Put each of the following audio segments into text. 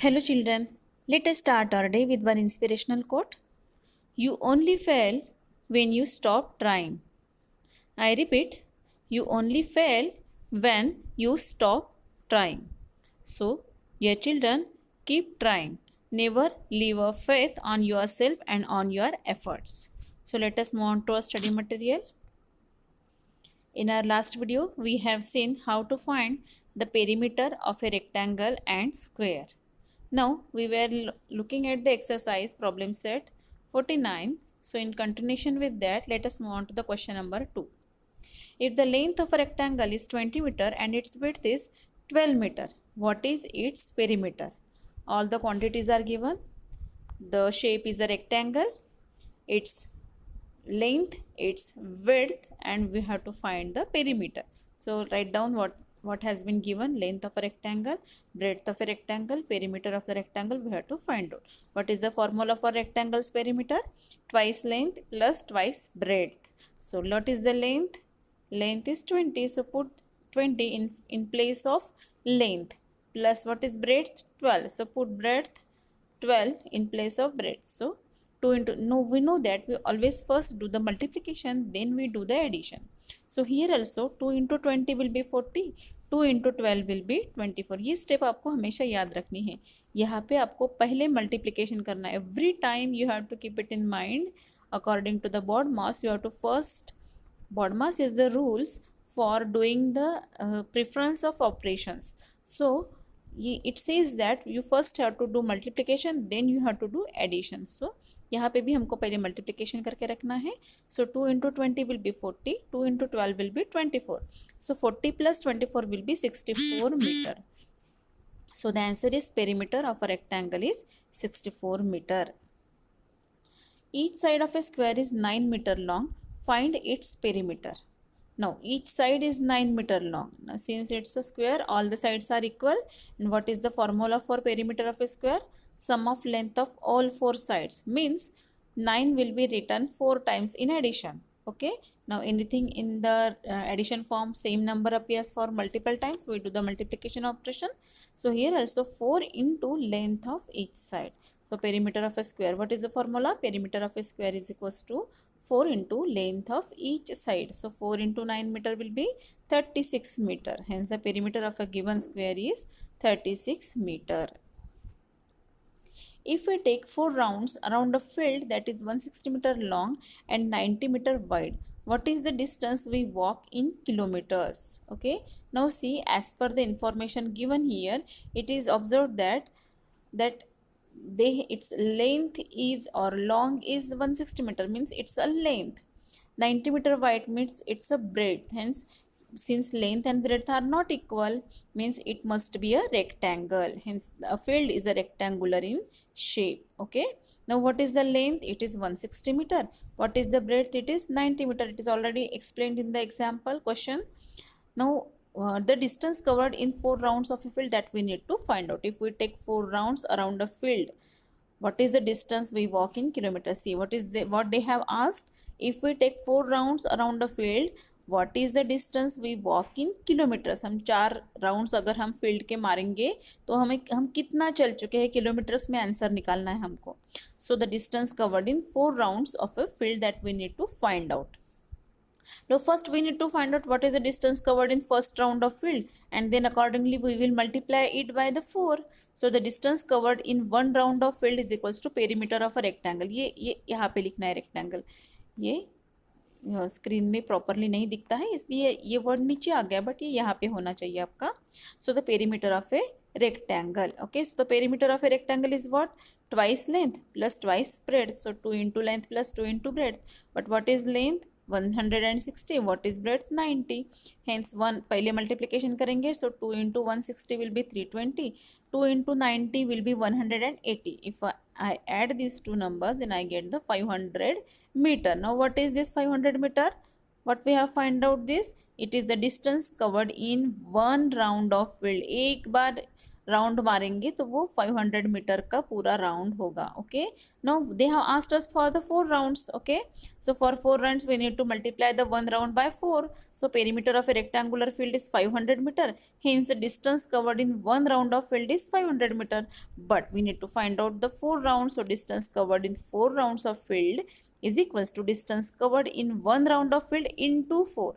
Hello, children. Let us start our day with one inspirational quote. You only fail when you stop trying. I repeat, you only fail when you stop trying. So, dear children, keep trying. Never leave a faith on yourself and on your efforts. So, let us move on to our study material. In our last video, we have seen how to find the perimeter of a rectangle and square. Now, we were looking at the exercise problem set 49. So, in continuation with that, let us move on to the question number 2. If the length of a rectangle is 20 meter and its width is 12 meter, what is its perimeter? All the quantities are given. The shape is a rectangle. Its length, its width, and we have to find the perimeter. So write down what has been given: length of a rectangle, breadth of a rectangle, perimeter of the rectangle. We have to find out what is the formula for rectangle's perimeter: twice length plus twice breadth. So what is the length? Length is 20, so put 20 in place of length, plus what is breadth? 12, so put breadth 12 in place of breadth. So 2 into, no, we know that we always first do the multiplication, then we do the addition. So here also 2 into 20 will be 40, 2 into 12 will be 24. ये step आपको हमेशा याद रखनी है. यहाँ पे आपको पहले मल्टीप्लिकेशन करना है. Every time you have to keep it in mind. According to the BOD mass, you have to first, BOD mass is the rules for doing the preference of operations. So it says that you first have to do multiplication, then you have to do addition. So यहाँ पे भी हमको पहले multiplication करके रखना है. सो 2 into 20 will be 40, 2 into 12 will be 24. So 40 plus 24 will be 64 meter. So the answer is perimeter of a rectangle is 64 meter. Each side of a square is 9 meter long. Find its perimeter. Now each side is 9 meter long. Now since it's a square, all the sides are equal. And what is the formula for perimeter of a square? Sum of length of all four sides, means 9 will be written 4 times in addition. Okay, now anything in the addition form, same number appears for multiple times, we do the multiplication operation. So here also 4 into length of each side. So perimeter of a square, what is the formula? Perimeter of a square is equals to 4 into length of each side. So 4 into 9 meter will be 36 meter. Hence the perimeter of a given square is 36 meter. If we take 4 rounds around a field that is 160 meter long and 90 meter wide, what is the distance we walk in kilometers? Okay, now see, as per the information given here, it is observed that its length is, or long is 160 meter, means it's a length. 90 meter wide means it's a breadth. Hence, since length and breadth are not equal, means it must be a rectangle. Hence a field is a rectangular in shape. Okay, now what is the length? It is 160 meter. What is the breadth? It is 90 meter. It is already explained in the example question. Now the distance covered in 4 rounds of a field, that we need to find out. If we take 4 rounds around a field, what is the distance we walk in kilometers? See, what they have asked. If we take 4 rounds around a field, what is the distance we walk in kilometers? हम 4 rounds अगर हम field के मारेंगे तो हम कितना चल चुके हैं किलोमीटर्स में आंसर निकालना है हमको. So the distance covered in 4 rounds of a field, that we need to find out. Now first we need to find out what is the distance covered in first round of field, and then accordingly we will multiply it by the 4. So the distance covered in one round of field is equals to perimeter of a rectangle. ये यहाँ पे लिखना है rectangle. ये screen में properly नहीं दिखता है, इसलिए ये वर्ड नीचे आ गया, बट ये यहाँ पे होना चाहिए आपका. So the perimeter of A rectangle. Okay, so the perimeter of a rectangle is what? Twice length plus twice breadth. So 2 into length plus 2 into breadth. But what is length? 160. What is breadth? 90. Hence 1 पहले multiplication करेंगे. So 2 into 160 will be 320. 2 into 90 will be 180. If I add these two numbers, then I get the 500 meter. Now what is this 500 meter? What we have find out this? It is the distance covered in one round of field. एक बार round मारेंगे तो वो 500 metre का पूरा round होगा. Okay, now they have asked us for the 4 rounds. Okay, so for 4 rounds we need to multiply the one round by 4. So perimeter of a rectangular field is 500 meter, hence the distance covered in one round of field is 500 meter. But we need to find out the 4 rounds. So distance covered in 4 rounds of field is equals to distance covered in one round of field into 4.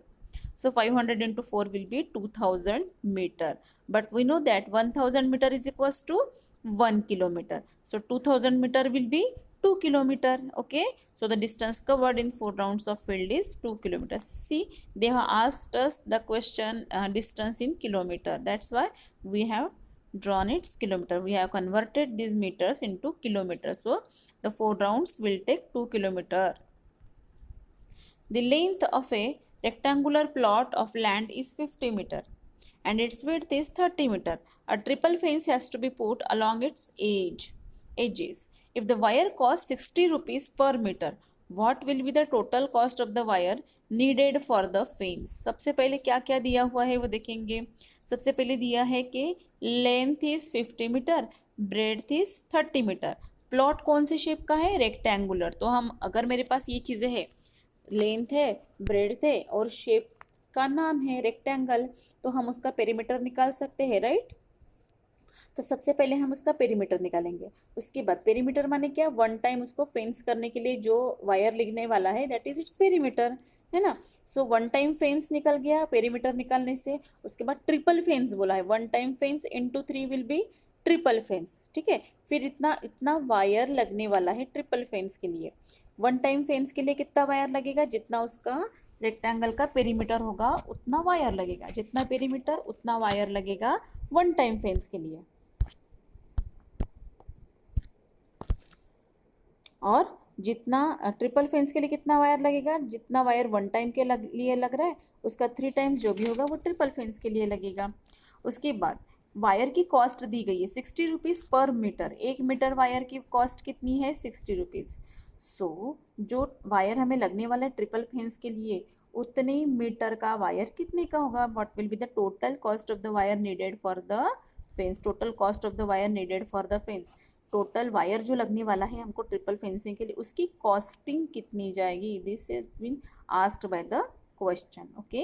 So 500 into 4 will be 2000 meter. But we know that 1000 meter is equals to 1 kilometer. So 2000 meter will be 2 kilometer. Okay, so the distance covered in 4 rounds of field is 2 kilometers. See, they have asked us the question distance in kilometer. That's why we have drawn its kilometer. We have converted these meters into kilometers. So the 4 rounds will take 2 kilometer. The length of a rectangular plot of land is 50 meter and its width is 30 meter. A triple fence has to be put along its edges. If the wire costs 60 rupees per meter, what will be the total cost of the wire needed for the fence? सबसे पहले क्या क्या दिया हुआ है वो देखेंगे. सबसे पहले दिया है कि length is 50 meter, breadth is 30 meter. Plot कौन से शेप का है? रेक्टेंगुलर. तो हम अगर मेरे पास ये चीज़ें हैं, लेंथ है, ब्रेड्थ है और शेप का नाम है रेक्टेंगल, तो हम उसका पेरीमीटर निकाल सकते हैं, राइट. तो सबसे पहले हम उसका पेरीमीटर निकालेंगे. उसके बाद पेरीमीटर माने क्या? वन टाइम उसको फेंस करने के लिए जो वायर लगने वाला है दैट इज इट्स पेरीमीटर, है ना. सो वन टाइम फेंस निकल गया पेरीमीटर निकालने से. उसके बाद ट्रिपल फेंस बोला है, one time fence into 3 will be triple fence. ठीक है, फिर इतना इतना वायर लगने वाला है ट्रिपल फेंस के लिए. वन टाइम फेंस के लिए कितना वायर लगेगा? जितना उसका रेक्टेंगल का पेरीमीटर होगा उतना वायर लगेगा. जितना पेरीमीटर उतना वायर लगेगा वन टाइम फेंस के लिए. और जितना ट्रिपल फेंस के लिए कितना वायर लगेगा? जितना वायर वन टाइम के लिए लग रहा है उसका 3 टाइम्स जो भी होगा वो ट्रिपल फेंस के लिए लगेगा. उसके बाद वायर की कॉस्ट दी गई है 60 rupees per metre. 1 metre wire की कॉस्ट कितनी है? 60 रुपीज़. सो जो वायर हमें लगने वाला है ट्रिपल फेंस के लिए उतने मीटर का वायर कितने का होगा? What will be the total cost of the wire needed for the fence? Total cost of the wire needed for the fence. Total wire जो लगने वाला है हमको ट्रिपल फेंसिंग के लिए उसकी कॉस्टिंग कितनी जाएगी? This is been asked by the question. Okay,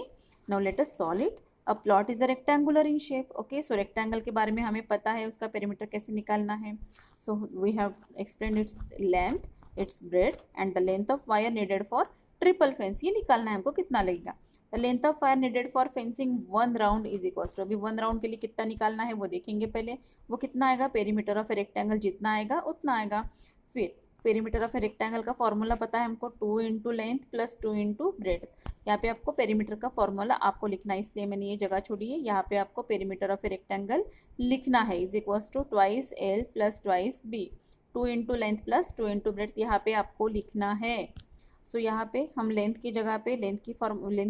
now let us solve it. A plot is a rectangular in shape. Okay, so rectangle के बारे में हमें पता है उसका पेरीमीटर कैसे निकालना है. So we have explained its length, its breadth and the length of wire needed for triple fence. ये निकालना है हमको कितना लगेगा. The length of wire needed for fencing one round is equal to, अभी वन राउंड के लिए कितना निकालना है वो देखेंगे पहले. वो कितना आएगा? पेरीमीटर ऑफ ए रेक्टेंगल जितना आएगा उतना आएगा. फिर पेरीमीटर ऑफ ए रेक्टेंगल का फॉर्मूला पता है हमको, 2 into length plus 2 into breadth. यहाँ पे आपको पेरीमीटर का फॉर्मूला आपको लिखना है, इसलिए मैंने ये जगह छोड़ी है. यहाँ पे आपको पेरीमीटर ऑफ ए रेक्टेंगल लिखना है is equals to twice L plus twice B. 2 into length plus 2 into breadth यहाँ पे आपको लिखना है. सो यहाँ पे हम लेंथ की जगह पे लेंथ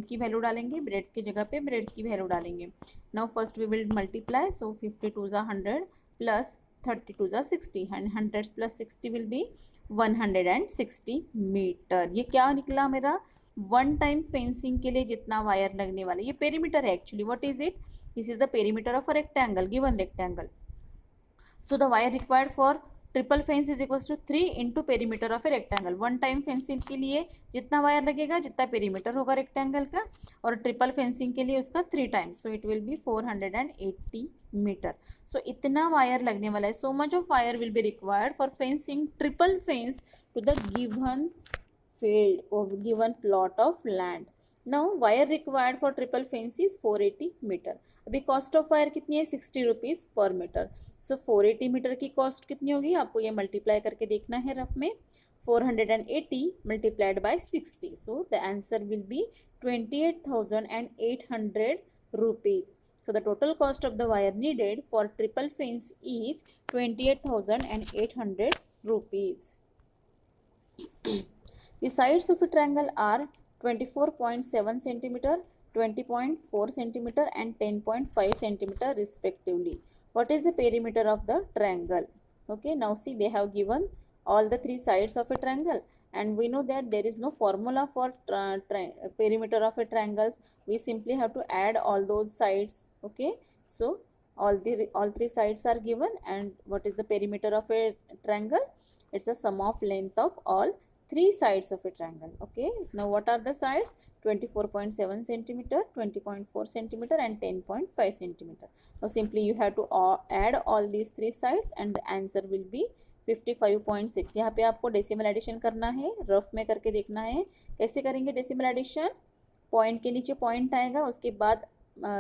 की वैल्यू डालेंगे, ब्रेड की जगह पे ब्रेड की वैल्यू डालेंगे. Now first we will multiply. So 52 ज़ा 100 प्लस 32 ज़ा 60 and 100 plus 60 will be 160 metre. ये क्या निकला मेरा? वन टाइम फेंसिंग के लिए जितना वायर लगने वाला. ये पेरीमीटर है actually. What is it? This is the perimeter of a rectangle, given rectangle. So the wire required for triple fence is equals to 3 into perimeter of a rectangle. One time fencing के लिए जितना wire लगेगा जितना perimeter होगा rectangle का, और triple fencing के लिए उसका 3 times. So it will be 480 metre. So इतना वायर लगने वाला है. So much of wire will be required for fencing triple fence to the given field or given plot of land. Now wire required for triple fence is 480 meter. अभी cost of wire कितनी है? 60 rupees per meter. So 480 meter की cost कितनी होगी आपको ये multiply करके देखना है रफ में. 480 multiplied by 60. So the answer will be 28,800 rupees. So the total cost of the wire needed for triple fence is 28,800 rupees. The sides of a triangle are 24.7 centimeter, 20.4 centimeter and 10.5 centimeter respectively. What is the perimeter of the triangle? Okay, now see they have given all the 3 sides of a triangle, and we know that there is no formula for perimeter of a triangles. We simply have to add all those sides. Okay, so all three sides are given, and what is the perimeter of a triangle? It's a sum of length of all three sides of a triangle. Okay, now what are the sides? 24.7 centimeter, 20.4 centimeter and 10.5 centimeter. Now simply you have to add all these three sides and the answer will be 55.6. यहाँ पे आपको decimal addition करना है, rough में करके देखना है. कैसे करेंगे डेसिमल एडिशन? पॉइंट के नीचे पॉइंट आएगा, उसके बाद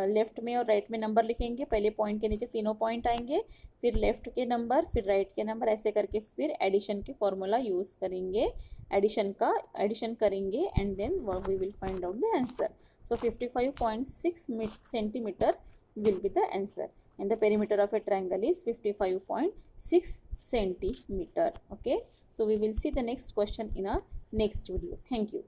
लेफ्ट में और राइट में नंबर लिखेंगे. पहले पॉइंट के नीचे तीनों पॉइंट आएंगे, फिर लेफ्ट के नंबर, फिर राइट के नंबर, ऐसे करके फिर एडिशन के फॉर्मूला यूज़ करेंगे, एडिशन करेंगे and then we will find out the answer. So 55.6 centimeter will be the answer, and the perimeter of a triangle is 55.6 centimeter. Okay, so we will see the next question in our next video. Thank you.